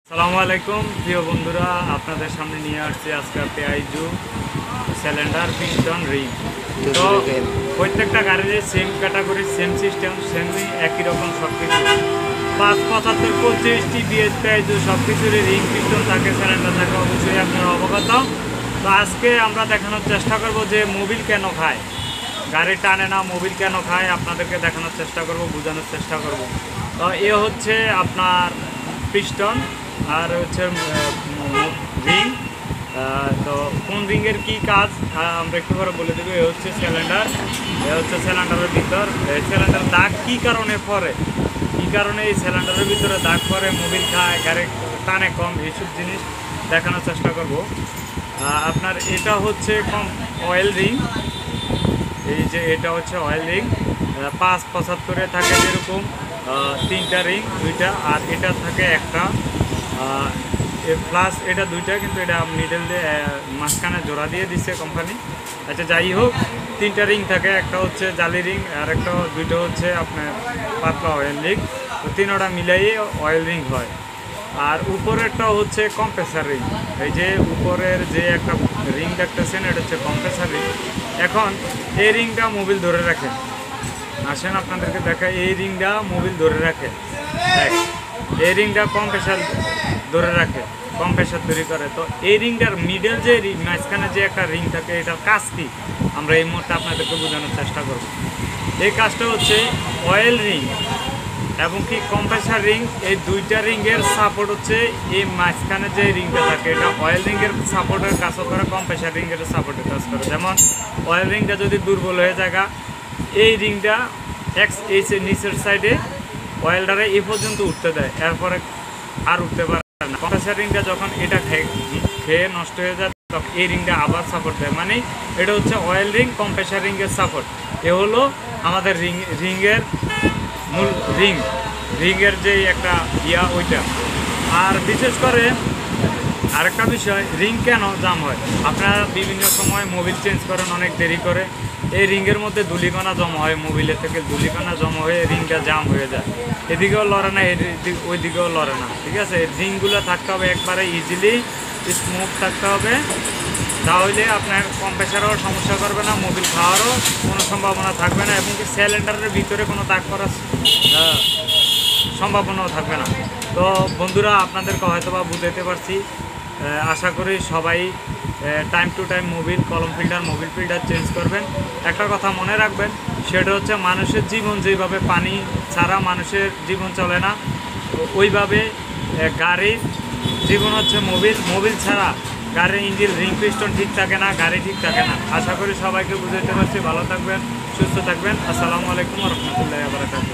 আসসালামু আলাইকুম প্রিয় বন্ধুরা, আপনাদের সামনে নিয়ে আসছি আজকে পেআইজু সিলিন্ডার পিস্টন রিং। তো প্রত্যেকটা গাড়ির সেম ক্যাটাগরি, সেম সিস্টেম, সেমই একই রকম সব কিছু 575 25 টিবিএস পেআইজু সব কিছুরই রিং পিস্টন থাকে, সিলিন্ডার থাকে, অবশ্যই আপনারা অবগত। তো আজকে আমরা দেখানোর চেষ্টা করব যে মোবিল কেন খায়, গাড়ি টানে না, মোবিল কেন খায়, আপনাদেরকে দেখানোর চেষ্টা করব, বোঝানোর চেষ্টা করব। তো এ হচ্ছে আপনার পিস্টন আর হচ্ছে রিং। তো কোন রিংয়ের কী কাজ আমরা একটু করে বলে দেবো। এ হচ্ছে সিলিন্ডার, এ হচ্ছে সিলিন্ডারের ভিতর। এই সিলিন্ডার দাগ কী কারণে পড়ে, কী কারণে এই সিলিন্ডারের ভিতরে দাগ পড়ে, মোবিল খায়, গাড়ি টানে কম, এইসব জিনিস দেখানোর চেষ্টা করব। আপনার এটা হচ্ছে কম অয়েল রিং, এই যে এটা হচ্ছে অয়েল রিং। 575 থাকে যেরকম 3টা রিং, 2টা, আর এটা থাকে একটা প্লাস এটা 2টা, কিন্তু এটা মিডল দিয়ে মাঝখানে জোড়া দিয়ে দিচ্ছে কোম্পানি। আচ্ছা, যাই হোক, 3টা রিং থাকে, একটা হচ্ছে জালি রিং আর একটা 2টা হচ্ছে আপনার পাতলা অয়েল রিং। তো 3টা মিলাইয়ে অয়েল রিং হয়। আর উপরেরটা হচ্ছে কম্প্রেসার রিং। এই যে উপরের যে একটা রিং দেখতেছেন, এটা হচ্ছে কম্প্রেসার রিং। এখন এই রিংটা মোবিল ধরে রাখে, আসেন আপনাদেরকে দেখা। এই রিংটা মোবিল ধরে রাখে, এই রিংটা কম্প্রেসার ধরে রাখে, কম্প্রেসার তৈরি করে। তো এই রিংটার মিডল যে মাঝখানে যে একটা রিং থাকে, এটার কাজ কি আমরা এই মুহূর্তে আপনাদেরকে বোঝানোর চেষ্টা করব। এই কাজটা হচ্ছে অয়েল রিং এবং কি কম্প্রেসার রিং, এই 2টা রিংয়ের সাপোর্ট হচ্ছে এই মাঝখানে যে রিংটা থাকে, এটা অয়েল রিংয়ের সাপোর্টের কাজ করে, কম্প্রেসার রিংয়ের সাপোর্টের কাজ করে। যেমন অয়েল রিংটা যদি দুর্বল হয়ে যায়, এই রিংটা এই নিচের সাইডে অয়েলটারে এই পর্যন্ত উঠতে দেয়, এরপরে আর উঠতে পারে না। কম্প্রেসার রিংটা যখন এটা খেয়ে নষ্ট হয়ে যায়, তখন এই রিংটা আবার সাপোর্ট দেয়। মানে এটা হচ্ছে অয়েল রিং, কম্প্রেসার রিংয়ের সাপোর্ট। এ হলো আমাদের রিংয়ের মূল রিংয়ের যে একটা ওইটা। আর বিশেষ করে আরেকটা বিষয়, রিং কেন জাম হয়, আপনারা বিভিন্ন সময় মোবিল চেঞ্জ করেন, অনেক দেরি করে, এই রিংয়ের মধ্যে ধুলিকণা জমা হয়, মোবিলের থেকে ধুলিকণা জমা হয়ে রিংটা জাম হয়ে যায়। এদিকেও লড়ে না, ওই দিকেও লড়ে না, ঠিক আছে। রিংগুলো থাকতে হবে একবারে ইজিলি স্মুথ থাকতে হবে, তাহলে আপনার কম্প্রেসারও সমস্যা করবে না, মোবিল খাওয়ারও কোনো সম্ভাবনা থাকবে না, এবং কি সিলিন্ডারের ভিতরে কোনো দাগ করার সম্ভাবনাও থাকবে না। তো বন্ধুরা, আপনাদেরকে হয়তো বা বুঝাতে পারছি। আশা করি সবাই টাইম টু টাইম মোবিল, কলম ফিল্টার, মোবিল ফিল্টার চেঞ্জ করবেন। একটা কথা মনে রাখবেন, সেটা হচ্ছে মানুষের জীবন যেভাবে পানি ছাড়া মানুষের জীবন চলে না, ওইভাবে গাড়ির জীবন হচ্ছে মোবিল ছাড়া গাড়ির ইঞ্জিন, রিং পিস্টন ঠিক থাকে না, গাড়ি ঠিক থাকে না। আশা করি সবাইকে বুঝাতে পারছি। ভালো থাকবেন, সুস্থ থাকবেন। আসসালামু আলাইকুম ওয়া রাহমাতুল্লাহি ওয়া বারাকাতুহু।